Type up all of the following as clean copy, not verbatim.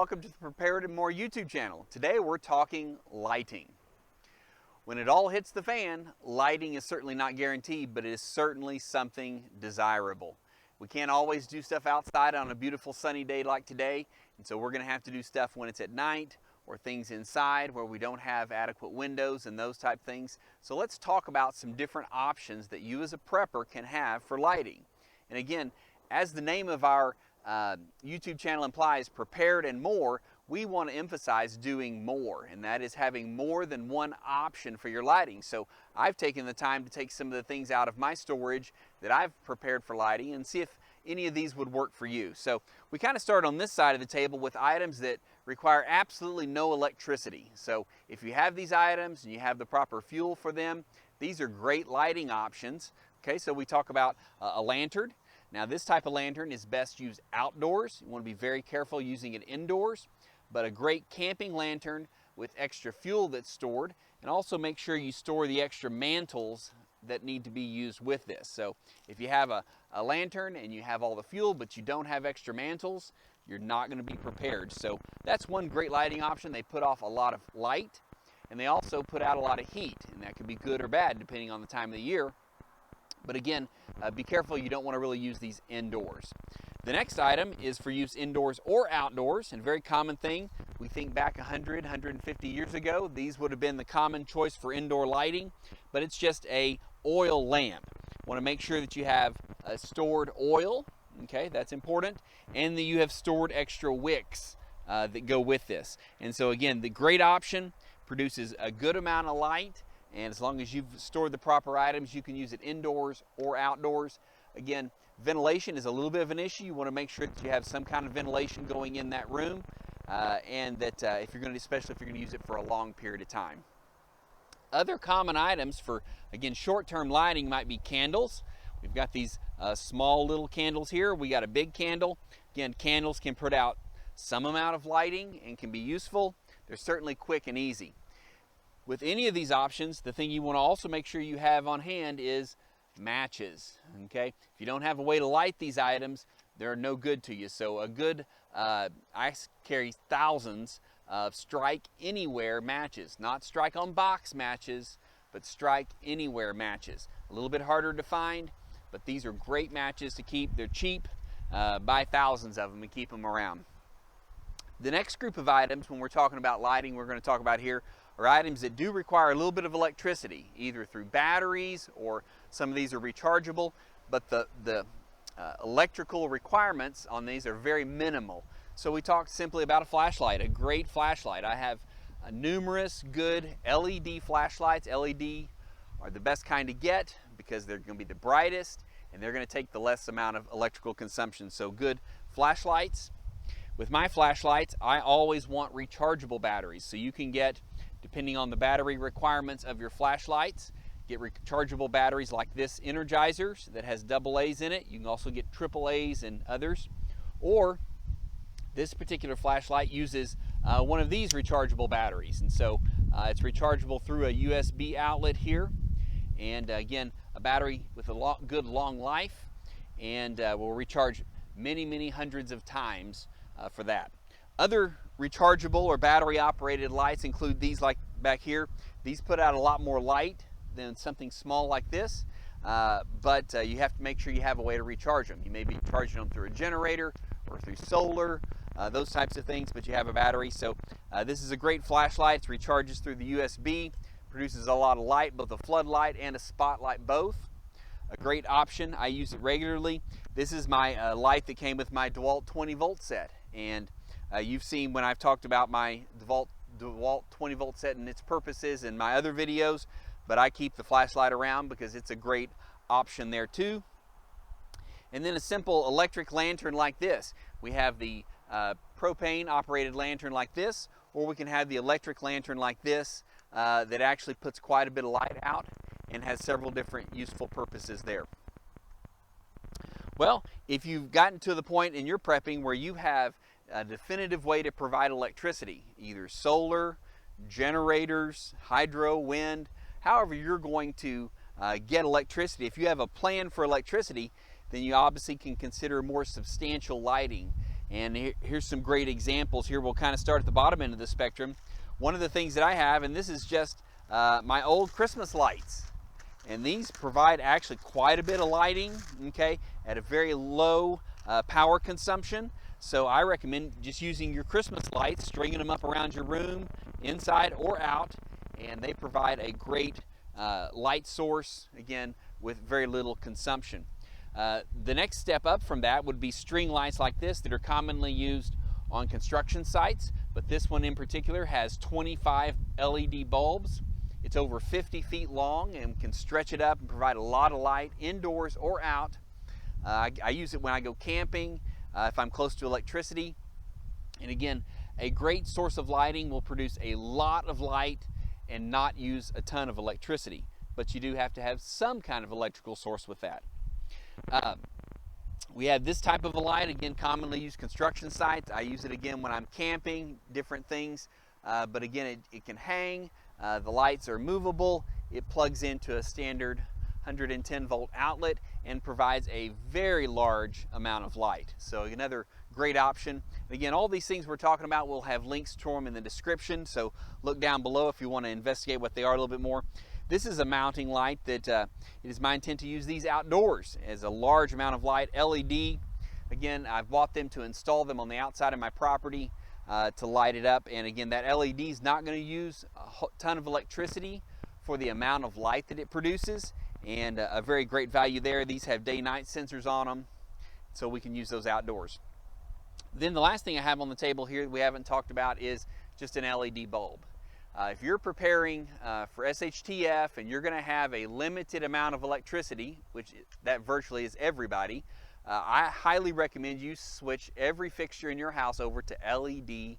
welcome to the Prepared and More YouTube channel. Today we're talking lighting. When it all hits the fan, lighting is certainly not guaranteed, but it is certainly something desirable. We can't always do stuff outside on a beautiful sunny day like today, and so we're going to have to do stuff when it's at night or things inside where we don't have adequate windows and those type things. So let's talk about some different options that you as a prepper can have for lighting. And again, as the name of our YouTube channel implies, Prepared and More, we want to emphasize doing more, and that is having more than one option for your lighting. So I've taken the time to take some of the things out of my storage that I've prepared for lighting and see if any of these would work for you. So we kind of start on this side of the table with items that require absolutely no electricity. So if you have these items and you have the proper fuel for them, these are great lighting options. Okay, so we talk about a lantern. Now this type of lantern is best used outdoors. You want to be very careful using it indoors, but a great camping lantern with extra fuel that's stored, and also make sure you store the extra mantles that need to be used with this. So if you have a lantern and you have all the fuel but you don't have extra mantles, you're not going to be prepared. So that's one great lighting option. They put off a lot of light, and they also put out a lot of heat, and that could be good or bad depending on the time of the year. But again, be careful, you don't want to really use these indoors. The next item is for use indoors or outdoors, and a very common thing. We think back 100, 150 years ago, these would have been the common choice for indoor lighting, but it's just a oil lamp. Want to make sure that you have stored oil, okay, that's important, and that you have stored extra wicks that go with this. And so again, the great option, produces a good amount of light, and as long as you've stored the proper items, you can use it indoors or outdoors. Again, ventilation is a little bit of an issue. You want to make sure that you have some kind of ventilation going in that room, and that if you're going to, especially if you're going to use it for a long period of time. Other common items for, again, short-term lighting might be candles. We've got these small little candles here. We got a big candle. Again, candles can put out some amount of lighting and can be useful. They're certainly quick and easy. With any of these options, the thing you want to also make sure you have on hand is matches, okay? If you don't have a way to light these items, they're no good to you. So a good, I carry thousands of Strike Anywhere matches, not Strike on Box matches, but Strike Anywhere matches. A little bit harder to find, but these are great matches to keep. They're cheap, buy thousands of them and keep them around. The next group of items, when we're talking about lighting, we're going to talk about here, are items that do require a little bit of electricity, either through batteries or some of these are rechargeable, but the electrical requirements on these are very minimal. So we talk simply about a flashlight, a great flashlight. I have numerous good LED flashlights. LED are the best kind to get because they're going to be the brightest and they're going to take the less amount of electrical consumption. So good flashlights. With my flashlights, I always want rechargeable batteries. So you can get, depending on the battery requirements of your flashlights, get rechargeable batteries like this Energizer that has AA's in it. You can also get AAA's and others. Or this particular flashlight uses one of these rechargeable batteries. And so it's rechargeable through a USB outlet here. And again, a battery with a good long life, and will recharge many, many hundreds of times for that. Other rechargeable or battery operated lights include these, like back here. These put out a lot more light than something small like this, but you have to make sure you have a way to recharge them. You may be charging them through a generator or through solar, those types of things, but you have a battery. So this is a great flashlight. It recharges through the USB, produces a lot of light, both a floodlight and a spotlight both. A great option. I use it regularly. This is my light that came with my DeWalt 20 volt set, and you've seen when I've talked about my DeWalt 20 volt set and its purposes in my other videos, but I keep the flashlight around because it's a great option there too. And then a simple electric lantern like this. We have the propane operated lantern like this, or we can have the electric lantern like this that actually puts quite a bit of light out and has several different useful purposes there. Well, if you've gotten to the point in your prepping where you have a definitive way to provide electricity, either solar, generators, hydro, wind, however you're going to get electricity, if you have a plan for electricity, then you obviously can consider more substantial lighting. And here's some great examples here. We'll kind of start at the bottom end of the spectrum. One of the things that I have, and this is just my old Christmas lights. And these provide actually quite a bit of lighting, okay, at a very low power consumption. So I recommend just using your Christmas lights, stringing them up around your room, inside or out, and they provide a great light source, again, with very little consumption. The next step up from that would be string lights like this that are commonly used on construction sites, but this one in particular has 25 LED bulbs. It's over 50 feet long and can stretch it up and provide a lot of light indoors or out. I use it when I go camping, if I'm close to electricity. And again, a great source of lighting will produce a lot of light and not use a ton of electricity. But you do have to have some kind of electrical source with that. We have this type of a light, again, commonly used construction sites. I use it again when I'm camping, different things. But again, it can hang. The lights are movable. It plugs into a standard 110 volt outlet and provides a very large amount of light. So another great option. Again, all these things we're talking about, we'll have links to them in the description. So look down below if you want to investigate what they are a little bit more. This is a mounting light that it is my intent to use these outdoors as a large amount of light, LED. Again, I've bought them to install them on the outside of my property to light it up. And again, that LED is not going to use a ton of electricity for the amount of light that it produces, and a very great value there. These have day-night sensors on them, so we can use those outdoors. Then the last thing I have on the table here that we haven't talked about is just an LED bulb. If you're preparing for SHTF and you're going to have a limited amount of electricity, which that virtually is everybody, I highly recommend you switch every fixture in your house over to LED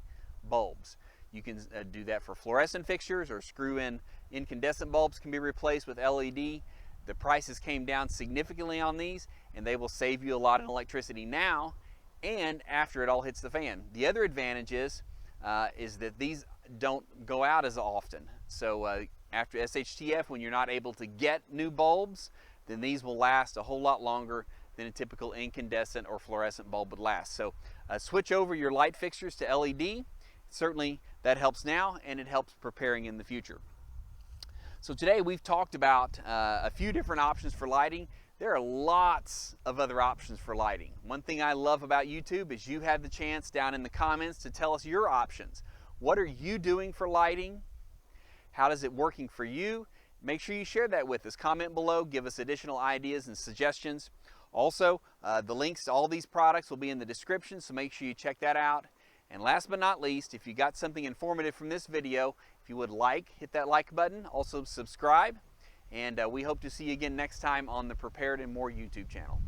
bulbs. You can do that for fluorescent fixtures, or screw in incandescent bulbs can be replaced with LED. The prices came down significantly on these, and they will save you a lot in electricity now and after it all hits the fan. The other advantage is that these don't go out as often. So after SHTF, when you're not able to get new bulbs, then these will last a whole lot longer than a typical incandescent or fluorescent bulb would last. So switch over your light fixtures to LED. Certainly that helps now, and it helps preparing in the future. So today we've talked about a few different options for lighting. There are lots of other options for lighting. One thing I love about YouTube is you have the chance down in the comments to tell us your options. What are you doing for lighting? How is it working for you? Make sure you share that with us. Comment below, give us additional ideas and suggestions. Also, the links to all these products will be in the description, so make sure you check that out. And last but not least, if you got something informative from this video, if you would hit that like button. Also subscribe. And we hope to see you again next time on the Prepared and More YouTube channel.